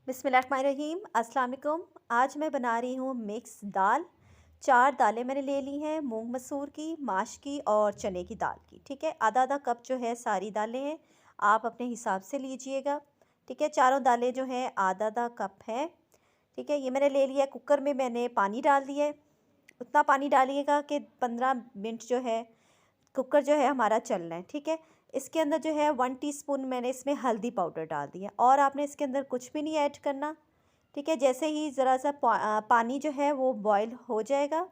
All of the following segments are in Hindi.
बिस्मिल्लाहिर्रहमानिर्रहीम। अस्सलाम वालेकुम। आज मैं बना रही हूँ मिक्स दाल। 4 दालें मैंने ले ली हैं, मूंग मसूर की, माश की और चने की दाल की। ठीक है, आधा आधा कप जो है सारी दालें हैं, आप अपने हिसाब से लीजिएगा। ठीक है, चारों दालें जो हैं आधा आधा कप है। ठीक है, ये मैंने ले लिया। कुकर में मैंने पानी डाल दिया है। उतना पानी डालिएगा कि 15 मिनट जो है कुकर जो है हमारा चलना है। ठीक है, इसके अंदर जो है 1 टीस्पून मैंने इसमें हल्दी पाउडर डाल दिया और आपने इसके अंदर कुछ भी नहीं ऐड करना। ठीक है, जैसे ही ज़रा सा पानी जो है वो बॉयल हो जाएगा,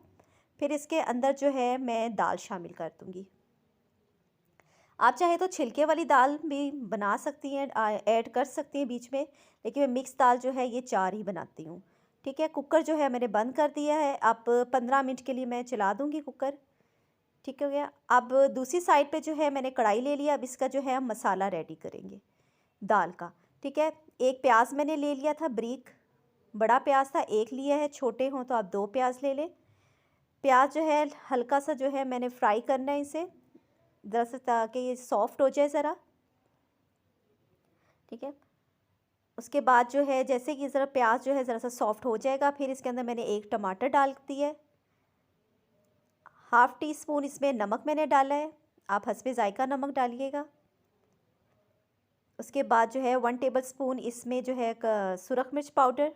फिर इसके अंदर जो है मैं दाल शामिल कर दूँगी। आप चाहे तो छिलके वाली दाल भी बना सकती हैं, ऐड कर सकती हैं बीच में, लेकिन मैं मिक्स दाल जो है ये 4 ही बनाती हूँ। ठीक है, कुकर जो है मैंने बंद कर दिया है। अब 15 मिनट के लिए मैं चला दूँगी कुकर। ठीक हो गया। अब दूसरी साइड पे जो है मैंने कढ़ाई ले लिया। अब इसका जो है हम मसाला रेडी करेंगे दाल का। ठीक है, एक प्याज मैंने ले लिया था बारीक, बड़ा प्याज था एक लिया है, छोटे हों तो आप 2 प्याज ले लें। प्याज जो है हल्का सा जो है मैंने फ्राई करना है इसे, ज़रा सा, ताकि ये सॉफ्ट हो जाए ज़रा। ठीक है, उसके बाद जो है जैसे कि ज़रा प्याज जो है ज़रा सा सॉफ्ट हो जाएगा, फिर इसके अंदर मैंने एक टमाटर डाल दिया है। हाफ़ टी स्पून इसमें नमक मैंने डाला है, आप हस्बे ज़ायक़ा नमक डालिएगा। उसके बाद जो है 1 टेबलस्पून इसमें जो है सुरख मिर्च पाउडर।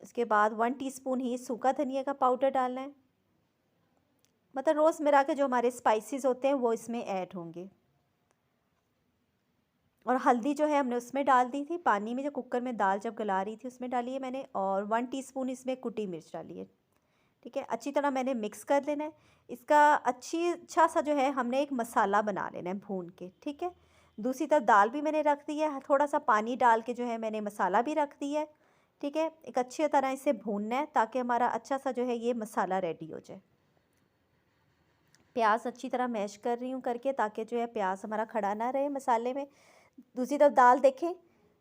उसके बाद 1 टीस्पून ही सूखा धनिया का पाउडर डालना है। मतलब रोज़मर्रा के जो हमारे स्पाइसेस होते हैं वो इसमें ऐड होंगे। और हल्दी जो है हमने उसमें डाल दी थी पानी में, जो कुकर में दाल जब गला रही थी उसमें डाली है मैंने, और 1 टीस्पून इसमें कुटी मिर्च डाली है। ठीक है, अच्छी तरह मैंने मिक्स कर लेना है इसका। अच्छा सा जो है हमने एक मसाला बना लेना है भून के। ठीक है, दूसरी तरफ दाल भी मैंने रख दी है, थोड़ा सा पानी डाल के जो है मैंने मसाला भी रख दिया है। ठीक है, एक अच्छी तरह इसे भूनना है ताकि हमारा अच्छा सा जो है ये मसाला रेडी हो जाए। प्याज अच्छी तरह मैश कर रही हूँ करके, ताकि जो है प्याज हमारा खड़ा ना रहे मसाले में। दूसरी तरफ दाल देखें,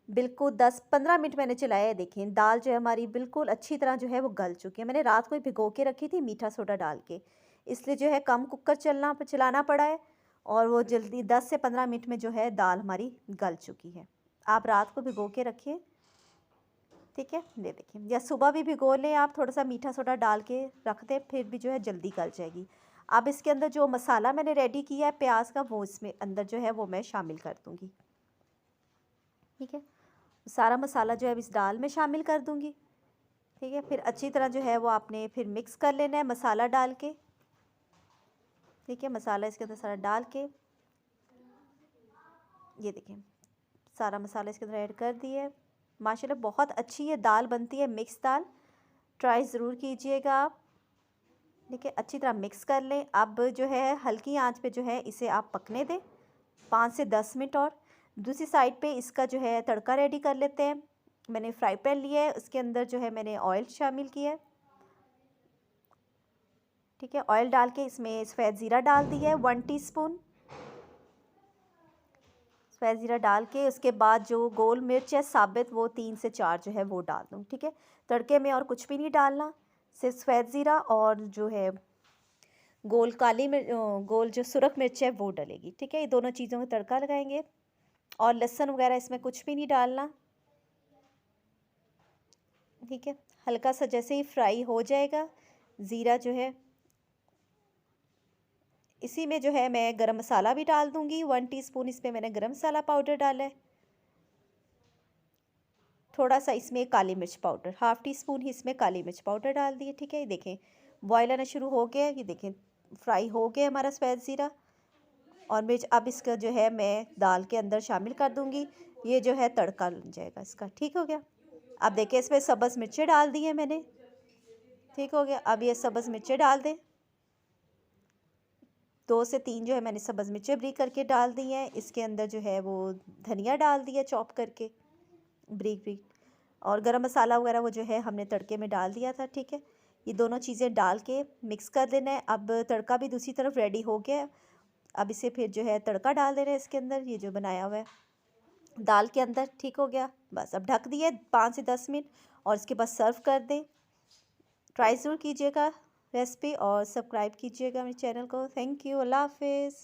बिल्कुल 10-15 मिनट मैंने चलाया है। देखें दाल जो है हमारी बिल्कुल अच्छी तरह जो है वो गल चुकी है। मैंने रात को ही भिगो के रखी थी मीठा सोडा डाल के, इसलिए जो है कम कुकर चलाना पड़ा है, और वो जल्दी 10 से 15 मिनट में जो है दाल हमारी गल चुकी है। आप रात को भिगो के रखिए। ठीक है, ये देखिए, या सुबह भी भिगो लें आप, थोड़ा सा मीठा सोडा डाल के रख दें, फिर भी जो है जल्दी गल जाएगी। अब इसके अंदर जो मसाला मैंने रेडी किया है प्याज का, वो इसमें अंदर जो है वो मैं शामिल कर दूँगी। ठीक है, सारा मसाला जो है अब इस दाल में शामिल कर दूँगी। ठीक है, फिर अच्छी तरह जो है वो आपने फिर मिक्स कर लेना है मसाला डाल के। ठीक है, मसाला इसके अंदर सारा डाल के, ये देखिए सारा मसाला इसके अंदर ऐड कर दिया है। माशाल्लाह बहुत अच्छी ये दाल बनती है, मिक्स दाल। ट्राई ज़रूर कीजिएगा आप। ठीक है, अच्छी तरह मिक्स कर लें। अब जो है हल्की आंच पे जो है इसे आप पकने दें 5 से 10 मिनट और। दूसरी साइड पे इसका जो है तड़का रेडी कर लेते हैं। मैंने फ्राई पैन लिया है, उसके अंदर जो है मैंने ऑयल शामिल किया है। ठीक है, ऑयल डाल के इसमें सफ़ेद ज़ीरा डाल दिया है 1 टीस्पून। सफ़ेद ज़ीरा डाल के उसके बाद जो गोल मिर्च है साबित, वो 3 से 4 जो है वो डाल दूँ। ठीक है, तड़के में और कुछ भी नहीं डालना, सिर्फ सफ़ेद ज़ीरा और जो है गोल जो सुरख मिर्च है वो डलेगी। ठीक है, ये दोनों चीज़ों का तड़का लगाएंगे, और लहसुन वगैरह इसमें कुछ भी नहीं डालना। ठीक है, हल्का सा जैसे ही फ्राई हो जाएगा ज़ीरा जो है, इसी में जो है मैं गरम मसाला भी डाल दूँगी 1 टीस्पून। इसमें मैंने गरम मसाला पाउडर डाला है। थोड़ा सा इसमें काली मिर्च पाउडर, हाफ़ टी स्पून ही इसमें काली मिर्च पाउडर डाल दिए। ठीक है, ये देखें बॉयल आना शुरू हो गया है, ये देखें फ्राई हो गया हमारा सफ़ेद ज़ीरा और मिर्च। अब इसका जो है मैं दाल के अंदर शामिल कर दूँगी, ये जो है तड़का लग जाएगा इसका। ठीक हो गया। अब देखिए इसमें सब्ज़ मिर्चें डाल दी हैं मैंने। ठीक हो गया, अब ये सब्ज़ मिर्चें डाल दें। 2 से 3 जो है मैंने सब्ज़ मिर्चें बारीक करके डाल दी हैं। इसके अंदर जो है वो धनिया डाल दिया चॉप करके बारीक बारीक, और गरम मसाला वगैरह वो जो है हमने तड़के में डाल दिया था। ठीक है, ये दोनों चीज़ें डाल के मिक्स कर देना है। अब तड़का भी दूसरी तरफ रेडी हो गया है। अब इसे फिर जो है तड़का डाल देना है इसके अंदर, ये जो बनाया हुआ है दाल के अंदर। ठीक हो गया, बस अब ढक दिए 5 से 10 मिनट और इसके बाद सर्व कर दें। ट्राई ज़रूर कीजिएगा रेसिपी, और सब्सक्राइब कीजिएगा मेरे चैनल को। थैंक यू, अल्लाह हाफिज़।